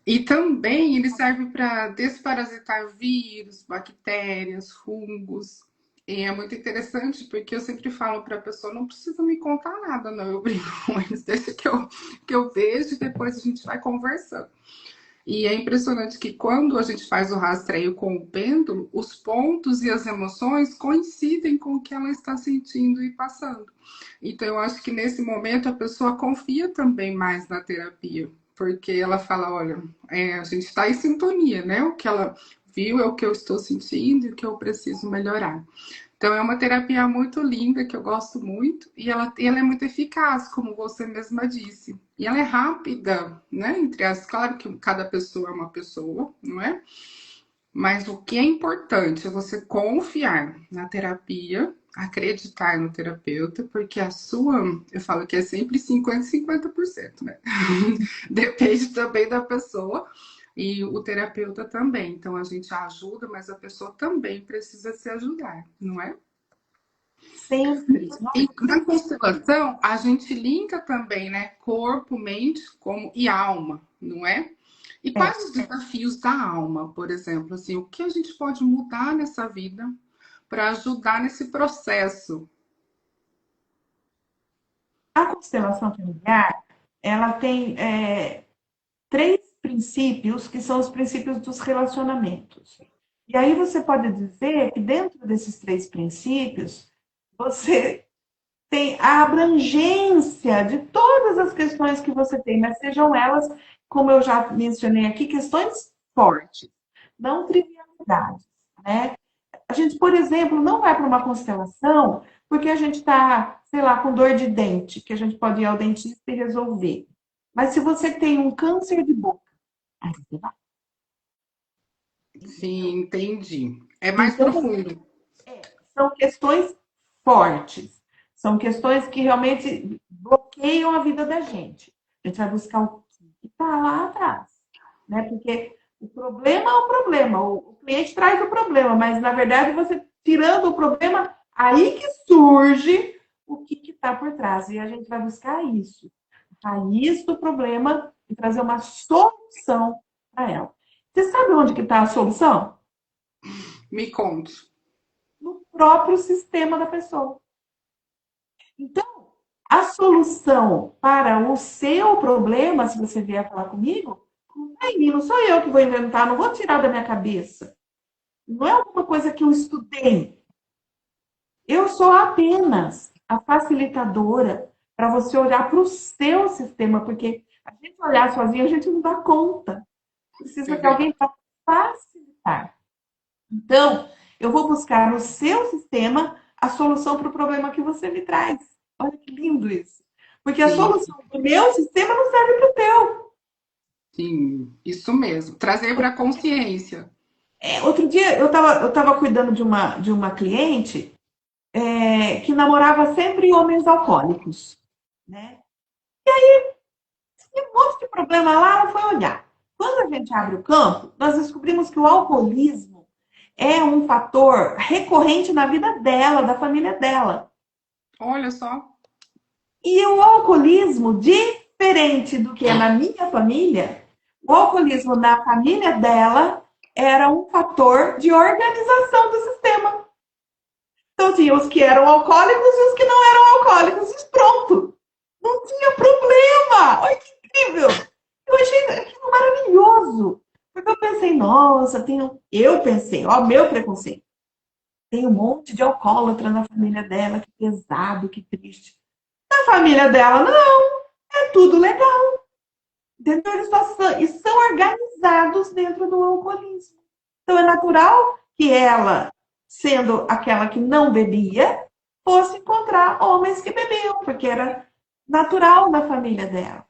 [SPEAKER 1] E também ele serve para desparasitar vírus, bactérias, fungos. E é muito interessante porque eu sempre falo para a pessoa, não precisa me contar nada, não. Eu brinco com eles, deixa que eu vejo e depois a gente vai conversando. E é impressionante que quando a gente faz o rastreio com o pêndulo, os pontos e as emoções coincidem com o que ela está sentindo e passando. Então, eu acho que nesse momento a pessoa confia também mais na terapia, porque ela fala: olha, a gente está em sintonia, né? O que ela viu é o que eu estou sentindo e o que eu preciso melhorar. Então, é uma terapia muito linda, que eu gosto muito, e ela é muito eficaz, como você mesma disse. E ela é rápida, né? Claro que cada pessoa é uma pessoa, não é? Mas o que é importante é você confiar na terapia, acreditar no terapeuta, porque eu falo que é sempre 50% né? Depende também da pessoa e o terapeuta também. Então a gente ajuda, mas a pessoa também precisa se ajudar, não é?
[SPEAKER 2] Sempre.
[SPEAKER 1] E na constelação, a gente linka também, né? Corpo, mente e alma, não é? E
[SPEAKER 2] É.
[SPEAKER 1] quais os desafios da alma, por exemplo? Assim, o que a gente pode mudar nessa vida para ajudar nesse processo?
[SPEAKER 2] A constelação familiar, ela tem 3 princípios que são os princípios dos relacionamentos. E aí você pode dizer que dentro desses 3 princípios, você tem a abrangência de todas as questões que você tem, mas sejam elas, como eu já mencionei aqui, questões fortes, não trivialidades, né? A gente, por exemplo, não vai para uma constelação porque a gente está, sei lá, com dor de dente, que a gente pode ir ao dentista e resolver. Mas se você tem um câncer de boca, aí você vai.
[SPEAKER 1] Sim, entendi. É mais
[SPEAKER 2] Então,
[SPEAKER 1] profundo.
[SPEAKER 2] são questões fortes. São questões que realmente bloqueiam a vida da gente. A gente vai buscar o que está lá atrás, né? Porque o problema é o problema. O cliente traz o problema, mas na verdade você tirando o problema, aí que surge o que está por trás. E a gente vai buscar isso, a raiz do problema e trazer uma solução para ela. Você sabe onde que está a solução?
[SPEAKER 1] Me conte.
[SPEAKER 2] No próprio sistema da pessoa. Então, a solução para o seu problema, se você vier falar comigo, não é em mim, não sou eu que vou inventar, não vou tirar da minha cabeça. Não é alguma coisa que eu estudei. Eu sou apenas a facilitadora para você olhar para o seu sistema, porque a gente olhar sozinho, a gente não dá conta.
[SPEAKER 1] É
[SPEAKER 2] Precisa de alguém
[SPEAKER 1] verdade.
[SPEAKER 2] para facilitar. Então, eu vou buscar no seu sistema a solução para o problema que você me traz. Olha que lindo isso. Porque a
[SPEAKER 1] Sim,
[SPEAKER 2] solução do meu sistema não serve para o teu.
[SPEAKER 1] sim, isso mesmo. Trazer para a consciência.
[SPEAKER 2] Outro dia eu tava cuidando de uma cliente que namorava sempre homens alcoólicos, né? E um monte de problema lá, ela foi olhar. Quando a gente abre o campo, nós descobrimos que o alcoolismo é um fator recorrente na vida dela, da família dela.
[SPEAKER 1] Olha só.
[SPEAKER 2] E o alcoolismo, diferente do que é na minha família, o alcoolismo na família dela era um fator de organização do sistema. Então tinha os que eram alcoólicos e os que não eram alcoólicos. E pronto. Não tinha problema. Olha que incrível. Eu achei aquilo maravilhoso. Porque eu pensei, nossa, eu pensei, ó, meu preconceito. Tem um monte de alcoólatra na família dela, que pesado, que triste. Na família dela, não, é tudo legal. Entendeu? Eles são organizados dentro do alcoolismo. Então é natural que ela, sendo aquela que não bebia, fosse encontrar homens que bebiam, porque era natural da família dela.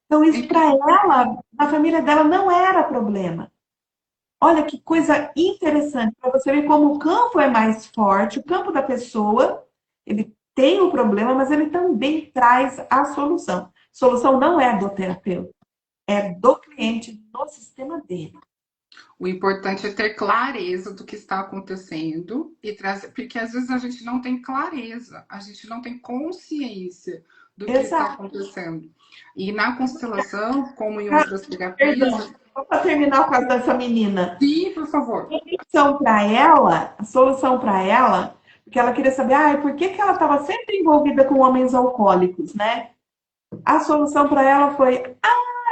[SPEAKER 2] Então, isso para ela, na família dela, não era problema. Olha que coisa interessante, para você ver como o campo é mais forte, o campo da pessoa, ele tem o problema, mas ele também traz a solução. A solução não é do terapeuta, é do cliente, no sistema dele.
[SPEAKER 1] O importante é ter clareza do que está acontecendo e trazer, porque às vezes a gente não tem clareza, a gente não tem consciência do que está
[SPEAKER 2] Exato.
[SPEAKER 1] acontecendo. E na constelação, como em outras terapias,
[SPEAKER 2] Perdão, só para terminar o caso dessa menina.
[SPEAKER 1] sim, por favor.
[SPEAKER 2] A solução para ela, porque ela queria saber, por que que ela estava sempre envolvida com homens alcoólicos, né? A solução para ela foi,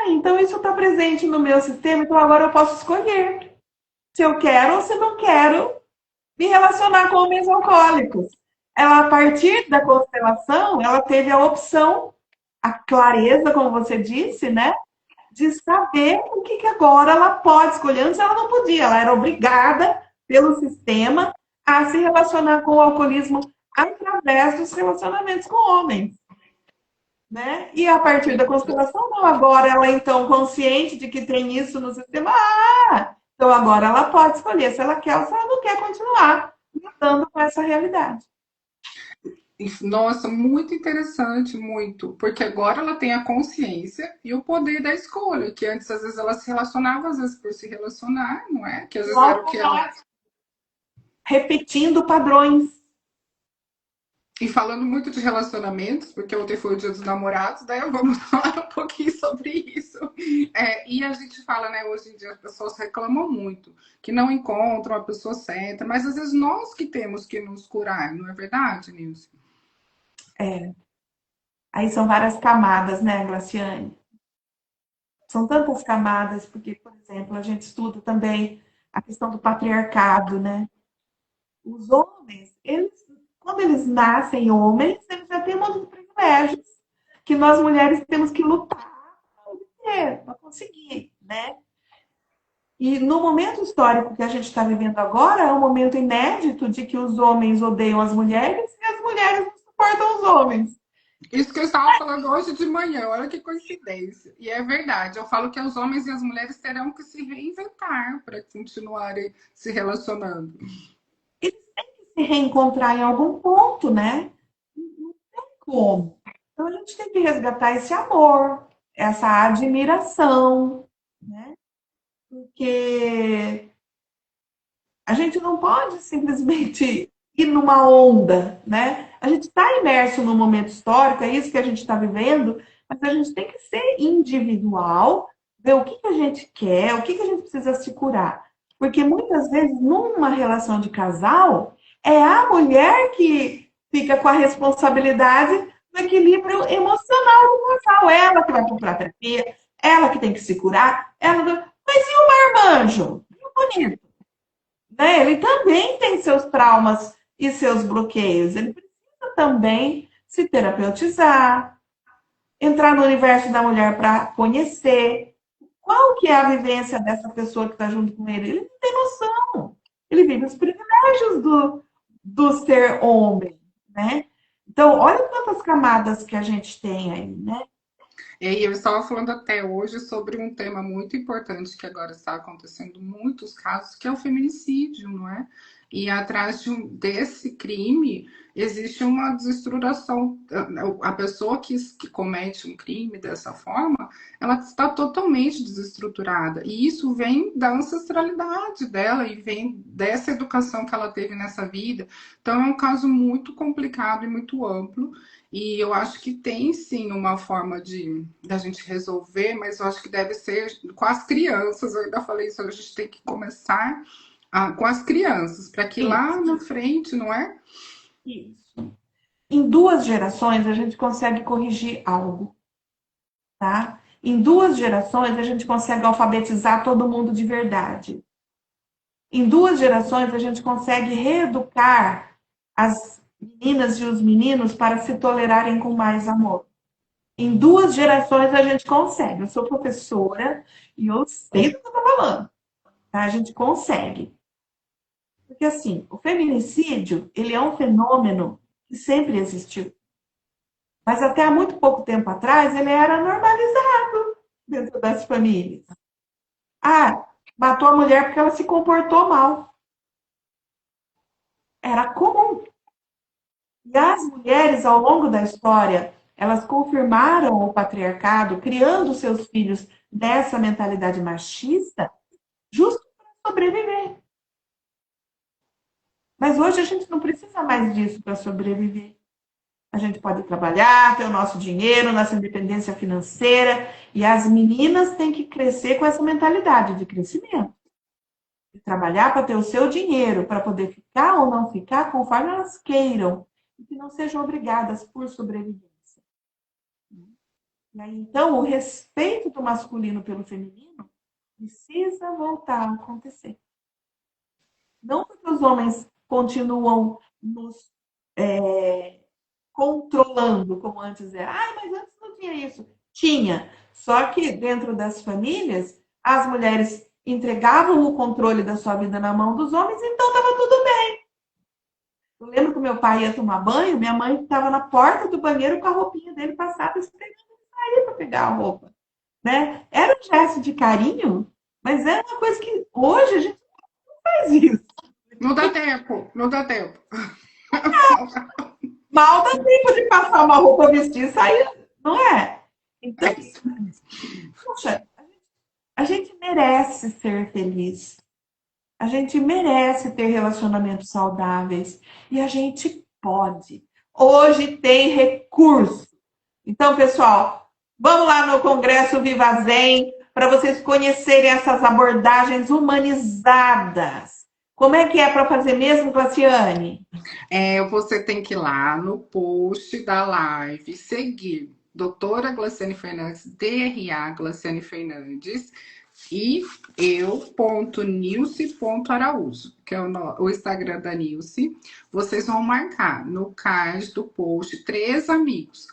[SPEAKER 2] então isso está presente no meu sistema, então agora eu posso escolher se eu quero ou se não quero me relacionar com homens alcoólicos. Ela, a partir da constelação, ela teve a opção, a clareza, como você disse, né? De saber o que agora ela pode escolher. Antes ela não podia, ela era obrigada pelo sistema a se relacionar com o alcoolismo através dos relacionamentos com homens. Né? E a partir da constelação, não, agora ela então consciente de que tem isso no sistema, então agora ela pode escolher se ela quer ou se ela não quer continuar lidando com essa realidade.
[SPEAKER 1] Nossa, muito interessante, muito, porque agora ela tem a consciência e o poder da escolha, que antes às vezes ela se relacionava, às vezes por se relacionar, não é? Que às vezes era o que ela.
[SPEAKER 2] Repetindo padrões.
[SPEAKER 1] E falando muito de relacionamentos, porque ontem foi o Dia dos Namorados, daí vamos falar um pouquinho sobre isso. E a gente fala, né, hoje em dia as pessoas reclamam muito, que não encontram a pessoa certa, mas às vezes nós que temos que nos curar, não é verdade, Nilce?
[SPEAKER 2] Aí são várias camadas, né, Glaciane? São tantas camadas, porque, por exemplo, a gente estuda também a questão do patriarcado, né? Os homens, quando eles nascem homens, eles já têm um monte de privilégios que nós mulheres temos que lutar para conseguir, né? E no momento histórico que a gente está vivendo agora, é um momento inédito de que os homens odeiam as mulheres e as mulheres não suportam os homens.
[SPEAKER 1] Isso que eu estava falando hoje de manhã, olha que coincidência. E é verdade, eu falo que os homens e as mulheres terão que se reinventar para continuarem se relacionando.
[SPEAKER 2] Eles têm que se reencontrar em algum ponto, né? Não tem como. Então a gente tem que resgatar esse amor, essa admiração, né? Porque a gente não pode simplesmente ir numa onda, né? A gente está imerso num momento histórico, é isso que a gente está vivendo, mas a gente tem que ser individual, ver o que a gente quer, o que a gente precisa se curar. Porque muitas vezes, numa relação de casal, é a mulher que fica com a responsabilidade do equilíbrio emocional do casal. Ela que vai comprar terapia, ela que tem que se curar, Mas e o marmanjo? E o bonito? Né? Ele também tem seus traumas e seus bloqueios. Ele precisa também se terapeutizar, entrar no universo da mulher para conhecer qual que é a vivência dessa pessoa que está junto com ele. Ele não tem noção. Ele vive os privilégios do ser homem, né? Então, olha quantas camadas que a gente tem aí, né?
[SPEAKER 1] E eu estava falando até hoje sobre um tema muito importante que agora está acontecendo em muitos casos, que é o feminicídio, não é? E atrás desse crime existe uma desestruturação. A pessoa que comete um crime dessa forma, ela está totalmente desestruturada. E isso vem da ancestralidade dela e vem dessa educação que ela teve nessa vida. Então é um caso muito complicado e muito amplo. E eu acho que tem sim uma forma de da gente resolver, mas eu acho que deve ser com as crianças. Eu ainda falei isso, a gente tem que começar com as crianças, para que lá na frente, não é?
[SPEAKER 2] Isso. Em 2 gerações, a gente consegue corrigir algo, tá? Em 2 gerações, a gente consegue alfabetizar todo mundo de verdade. Em 2 gerações, a gente consegue reeducar as meninas e os meninos para se tolerarem com mais amor. Em 2 gerações, a gente consegue. Eu sou professora e eu sei do que eu estou falando. Tá? A gente consegue. Porque, assim, o feminicídio, ele é um fenômeno que sempre existiu. Mas até há muito pouco tempo atrás, ele era normalizado dentro das famílias. Ah, matou a mulher porque ela se comportou mal. Era comum. E as mulheres, ao longo da história, elas confirmaram o patriarcado, criando seus filhos nessa mentalidade machista, justo para sobreviver. Mas hoje a gente não precisa mais disso para sobreviver. A gente pode trabalhar, ter o nosso dinheiro, nossa independência financeira, e as meninas têm que crescer com essa mentalidade de crescimento. De trabalhar para ter o seu dinheiro, para poder ficar ou não ficar conforme elas queiram, e que não sejam obrigadas por sobrevivência. E aí, então, o respeito do masculino pelo feminino precisa voltar a acontecer. Não porque os homens continuam nos controlando, como antes era. Ah, mas antes não tinha isso. Tinha. Só que dentro das famílias, as mulheres entregavam o controle da sua vida na mão dos homens, então estava tudo bem. Eu lembro que meu pai ia tomar banho, minha mãe estava na porta do banheiro com a roupinha dele passada, esperando ele sair para pegar a roupa. Né? Era um gesto de carinho, mas é uma coisa que hoje a gente não faz isso.
[SPEAKER 1] Não dá tempo, não dá tempo.
[SPEAKER 2] Mal dá tempo de passar uma roupa, vestir e sair, não é? Então, poxa, a gente merece ser feliz. A gente merece ter relacionamentos saudáveis. E a gente pode. Hoje tem recurso. Então, pessoal, vamos lá no Congresso Viva Zen para vocês conhecerem essas abordagens humanizadas. Como é que é para fazer mesmo, Glaciane?
[SPEAKER 1] Você tem que ir lá no post da live, seguir doutora Glaciane Fernandes, DRA Glaciane Fernandes, e eu.nilce.araújo, que é o Instagram da Nilce. Vocês vão marcar no card do post 3 amigos,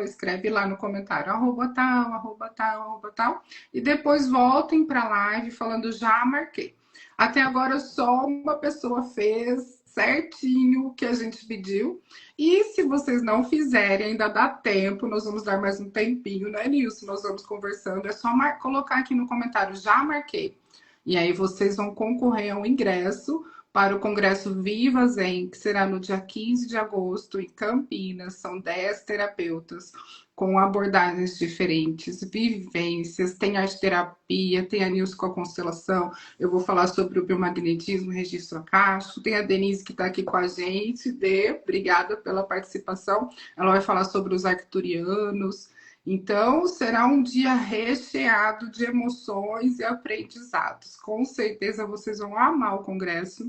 [SPEAKER 1] escreve lá no comentário, arroba tal, e depois voltem para a live falando já marquei. Até agora só uma pessoa fez certinho o que a gente pediu. E se vocês não fizerem, ainda dá tempo, nós vamos dar mais um tempinho, né, Nilson? Nós vamos conversando. É só colocar aqui no comentário, já marquei. E aí vocês vão concorrer ao ingresso para o Congresso Viva Zen, que será no dia 15 de agosto, em Campinas. São 10 terapeutas com abordagens diferentes, vivências, tem arte terapia, tem a Nilce com a constelação, eu vou falar sobre o biomagnetismo, registro acástico, tem a Denise que está aqui com a gente, obrigada pela participação, ela vai falar sobre os arcturianos, então será um dia recheado de emoções e aprendizados, com certeza vocês vão amar o congresso,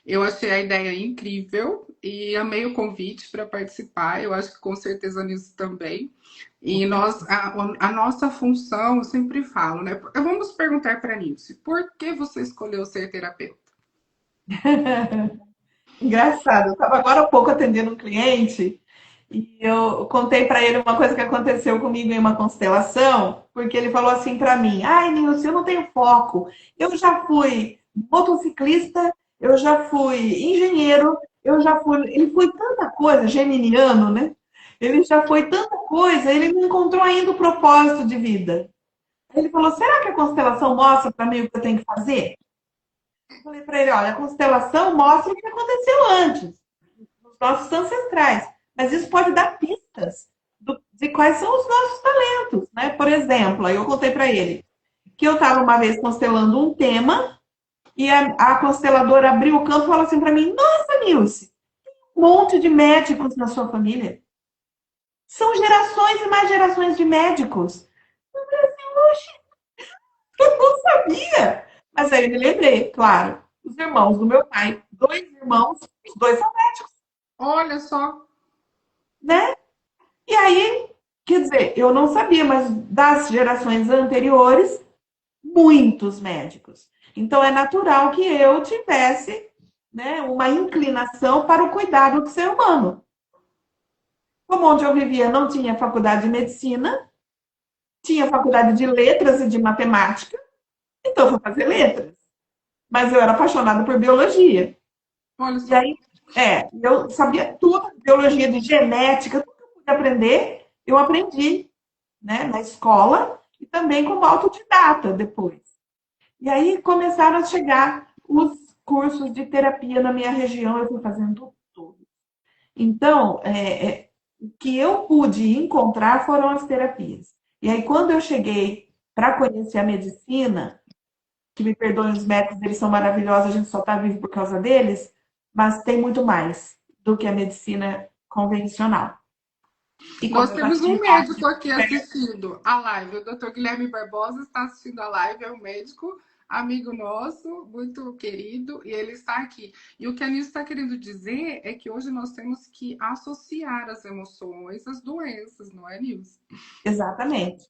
[SPEAKER 1] eu achei a ideia incrível e amei o convite para participar. Eu acho que com certeza nisso também. E a nossa função, eu sempre falo, né? Vamos perguntar para a Nilce, por que você escolheu ser terapeuta?
[SPEAKER 2] Engraçado. Eu estava agora há pouco atendendo um cliente e eu contei para ele uma coisa que aconteceu comigo em uma constelação, porque ele falou assim para mim: Ai, Nilce, eu não tenho foco. Eu já fui motociclista, eu já fui engenheiro ele foi tanta coisa, geminiano, né? Ele já foi tanta coisa, ele não encontrou ainda o propósito de vida. Ele falou: será que a constelação mostra para mim o que eu tenho que fazer? Eu falei para ele: olha, a constelação mostra o que aconteceu antes, nos nossos ancestrais, mas isso pode dar pistas de quais são os nossos talentos, né? Por exemplo, aí eu contei para ele que eu estava uma vez constelando um tema e a consteladora abriu o campo e falou assim para mim: nossa, Nilce, um monte de médicos na sua família. São gerações e mais gerações de médicos. Eu não sabia. Mas aí eu me lembrei, claro, os irmãos do meu pai, dois irmãos, os dois são médicos,
[SPEAKER 1] Olha só.
[SPEAKER 2] né? E aí, quer dizer, eu não sabia, mas das gerações anteriores, muitos médicos. Então é natural que eu tivesse, né, uma inclinação para o cuidado do ser humano. Como onde eu vivia não tinha faculdade de medicina, tinha faculdade de letras e de matemática, então eu fui fazer letras. Mas eu era apaixonada por biologia.
[SPEAKER 1] Olha
[SPEAKER 2] E
[SPEAKER 1] só.
[SPEAKER 2] aí, eu sabia tudo, biologia de genética, tudo que eu pude aprender, eu aprendi, né, na escola e também como autodidata depois. E aí começaram a chegar os cursos de terapia na minha região, eu fui fazendo tudo. Então, o que eu pude encontrar foram as terapias. E aí, quando eu cheguei para conhecer a medicina, que me perdoem os médicos, eles são maravilhosos, a gente só está vivo por causa deles, mas tem muito mais do que a medicina convencional. E como
[SPEAKER 1] Nós
[SPEAKER 2] eu já
[SPEAKER 1] temos
[SPEAKER 2] tinha
[SPEAKER 1] um
[SPEAKER 2] idade
[SPEAKER 1] médico aqui assistindo a live. O doutor Guilherme Barbosa está assistindo a live, é um médico, amigo nosso, muito querido, e ele está aqui. E o que a Nilce está querendo dizer é que hoje nós temos que associar as emoções às doenças, não é, Nilce?
[SPEAKER 2] exatamente.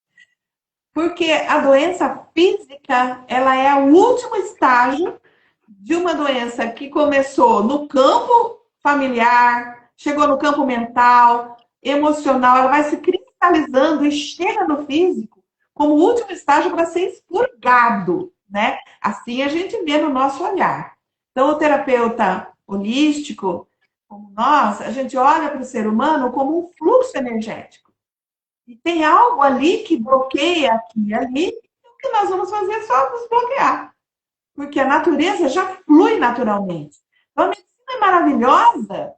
[SPEAKER 2] Porque a doença física, ela é o último estágio de uma doença que começou no campo familiar, chegou no campo mental, emocional, ela vai se cristalizando e chega no físico como último estágio para ser expurgado, né? Assim a gente vê no nosso olhar. Então, o terapeuta holístico, como nós, a gente olha para o ser humano como um fluxo energético. E tem algo ali que bloqueia aqui e ali, e o que nós vamos fazer é só desbloquear, porque a natureza já flui naturalmente. Então, a medicina é maravilhosa,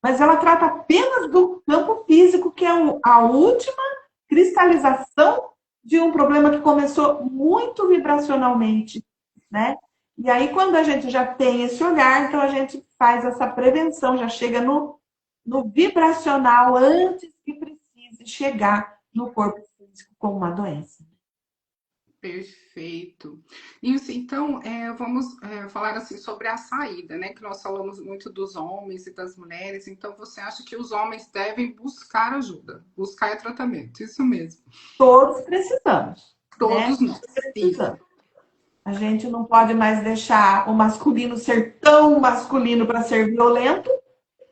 [SPEAKER 2] mas ela trata apenas do campo físico, que é a última cristalização de um problema que começou muito vibracionalmente, né? E aí, quando a gente já tem esse olhar, então a gente faz essa prevenção, já chega no vibracional antes que precise chegar no corpo físico como uma doença.
[SPEAKER 1] Perfeito. Isso, então, vamos falar assim sobre a saída, né? Que nós falamos muito dos homens e das mulheres. Então, você acha que os homens devem buscar ajuda, buscar tratamento? Isso mesmo.
[SPEAKER 2] Todos precisamos, né?
[SPEAKER 1] Todos nós.
[SPEAKER 2] Todos
[SPEAKER 1] Isso.
[SPEAKER 2] precisamos. A gente não pode mais deixar o masculino ser tão masculino para ser violento,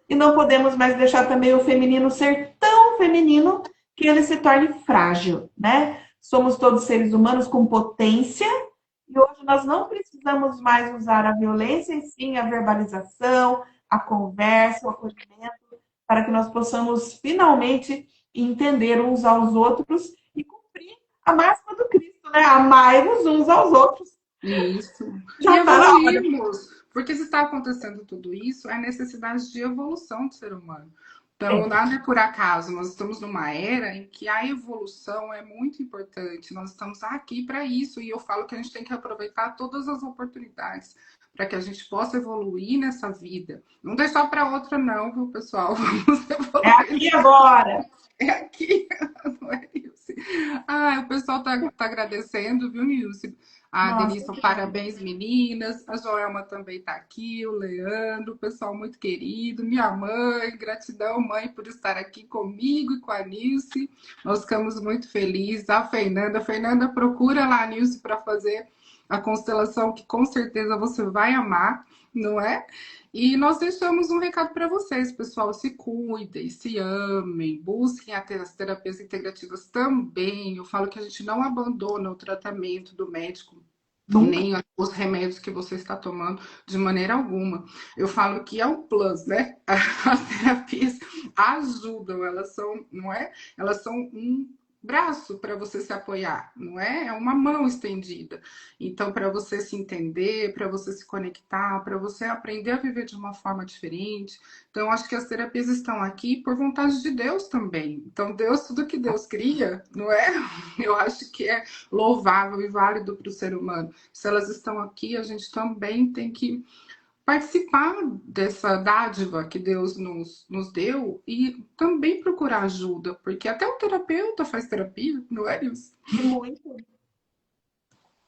[SPEAKER 2] e não podemos mais deixar também o feminino ser tão feminino que ele se torne frágil, né? Somos todos seres humanos com potência, e hoje nós não precisamos mais usar a violência, e sim a verbalização, a conversa, o acolhimento, para que nós possamos finalmente entender uns aos outros e cumprir a máxima do Cristo, né? Amai-vos uns aos outros.
[SPEAKER 1] Isso. E
[SPEAKER 2] Já está na hora.
[SPEAKER 1] evoluímos, porque se está acontecendo tudo isso, é necessidade de evolução do ser humano. Então,
[SPEAKER 2] Sempre.
[SPEAKER 1] nada é por acaso. Nós estamos numa era em que a evolução é muito importante. Nós estamos aqui para isso. E eu falo que a gente tem que aproveitar todas as oportunidades para que a gente possa evoluir nessa vida. Não deixar para outra, não, viu, pessoal? Vamos
[SPEAKER 2] É
[SPEAKER 1] evoluir.
[SPEAKER 2] aqui agora.
[SPEAKER 1] É aqui, não é, Nilce? Ah, o pessoal tá agradecendo, viu, Nilce? A
[SPEAKER 2] Nossa,
[SPEAKER 1] Denise, parabéns, meninas. A Joelma também tá aqui, o Leandro, o pessoal muito querido. Minha mãe, gratidão, mãe, por estar aqui comigo e com a Nilce. Nós ficamos muito felizes. A Fernanda, procura lá a Nilce para fazer a constelação, que com certeza você vai amar, não é? E nós deixamos um recado para vocês, pessoal. Se cuidem, se amem, busquem as terapias integrativas também. Eu falo que a gente não abandona o tratamento do médico
[SPEAKER 2] Nunca.
[SPEAKER 1] Nem os remédios que você está tomando, de maneira alguma. Eu falo que é o plus, né? As terapias ajudam, elas são, não é? Elas são um braço para você se apoiar, não é? É uma mão estendida. Então, para você se entender, para você se conectar, para você aprender a viver de uma forma diferente. Então, acho que as terapias estão aqui por vontade de Deus também. Então, Deus, tudo que Deus cria, não é? Eu acho que é louvável e válido para o ser humano. Se elas estão aqui, a gente também tem que participar dessa dádiva que Deus nos deu e também procurar ajuda, porque até o terapeuta faz terapia, não é isso?
[SPEAKER 2] E muito.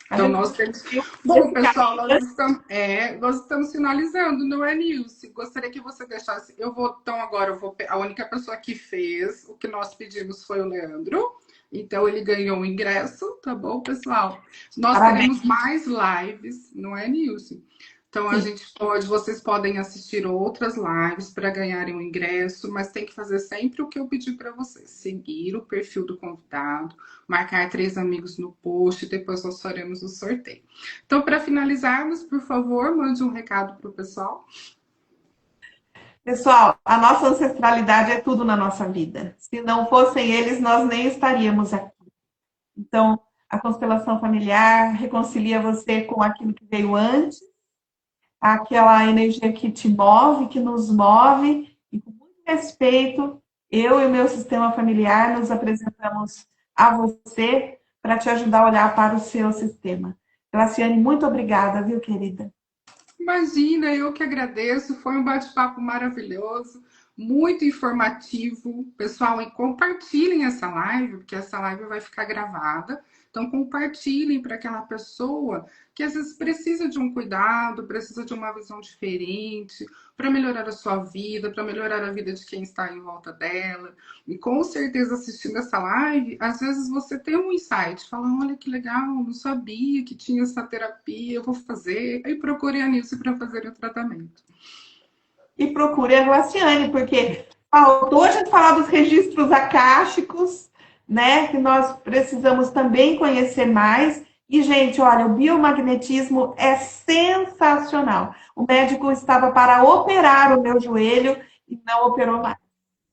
[SPEAKER 2] A
[SPEAKER 1] Então
[SPEAKER 2] gente
[SPEAKER 1] nós temos.
[SPEAKER 2] viu
[SPEAKER 1] Bom,
[SPEAKER 2] desse
[SPEAKER 1] pessoal,
[SPEAKER 2] caminho.
[SPEAKER 1] nós estamos finalizando, não é, Nilce? Gostaria que você deixasse. Então agora a única pessoa que fez o que nós pedimos foi o Leandro. Então ele ganhou o ingresso, tá bom, pessoal? Nós
[SPEAKER 2] Parabéns.
[SPEAKER 1] teremos mais lives, não é, Nilce? Então
[SPEAKER 2] Sim.
[SPEAKER 1] vocês podem assistir outras lives para ganharem o ingresso, mas tem que fazer sempre o que eu pedi para vocês: seguir o perfil do convidado, marcar 3 amigos no post, e depois nós faremos o sorteio. Então, para finalizarmos, por favor, mande um recado para o pessoal.
[SPEAKER 2] Pessoal, a nossa ancestralidade é tudo na nossa vida. Se não fossem eles, nós nem estaríamos aqui. Então, a constelação familiar reconcilia você com aquilo que veio antes, aquela energia que te move, que nos move, e com muito respeito, eu e o meu sistema familiar nos apresentamos a você para te ajudar a olhar para o seu sistema. Graciane, muito obrigada, viu, querida?
[SPEAKER 1] Imagina, eu que agradeço. Foi um bate-papo maravilhoso, muito informativo. Pessoal, e compartilhem essa live, porque essa live vai ficar gravada. Então, compartilhem para aquela pessoa que às vezes precisa de um cuidado, precisa de uma visão diferente, para melhorar a sua vida, para melhorar a vida de quem está em volta dela. E com certeza, assistindo essa live, às vezes você tem um insight, fala: olha que legal, não sabia que tinha essa terapia, eu vou fazer. Aí procure a Nilce para fazer o tratamento.
[SPEAKER 2] E procure a Glaciane, porque faltou a gente falar dos registros acásticos, né? Que nós precisamos também conhecer mais. E, gente, olha, o biomagnetismo é sensacional. O médico estava para operar o meu joelho e não operou mais.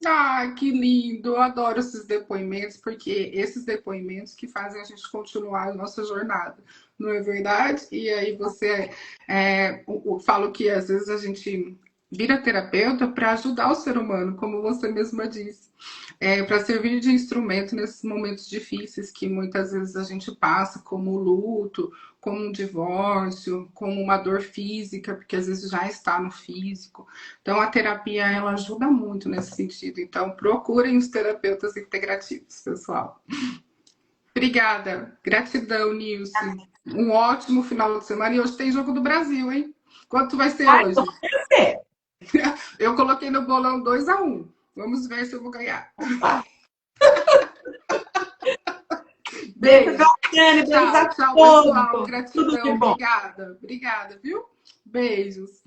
[SPEAKER 1] Ah, que lindo! Eu adoro esses depoimentos, porque esses depoimentos que fazem a gente continuar a nossa jornada, não é verdade? E aí eu falo que às vezes a gente vira terapeuta para ajudar o ser humano, como você mesma disse, para servir de instrumento nesses momentos difíceis que muitas vezes a gente passa, como o luto, como um divórcio, como uma dor física, porque às vezes já está no físico. Então, a terapia, ela ajuda muito nesse sentido. Então, procurem os terapeutas integrativos, pessoal. Obrigada. Gratidão, Nilce. Um ótimo final de semana. E hoje tem Jogo do Brasil, hein? Quanto vai ser
[SPEAKER 2] Ai,
[SPEAKER 1] hoje?
[SPEAKER 2] vamos crescer.
[SPEAKER 1] Eu coloquei no bolão 2-1. Vamos ver se eu vou ganhar.
[SPEAKER 2] Beijo,
[SPEAKER 1] Beijo.
[SPEAKER 2] Graciane. Beijo
[SPEAKER 1] Tchau,
[SPEAKER 2] a
[SPEAKER 1] tchau, pessoal.
[SPEAKER 2] todos. Tudo de
[SPEAKER 1] Gratidão.
[SPEAKER 2] bom.
[SPEAKER 1] Obrigada. Obrigada, viu? Beijos.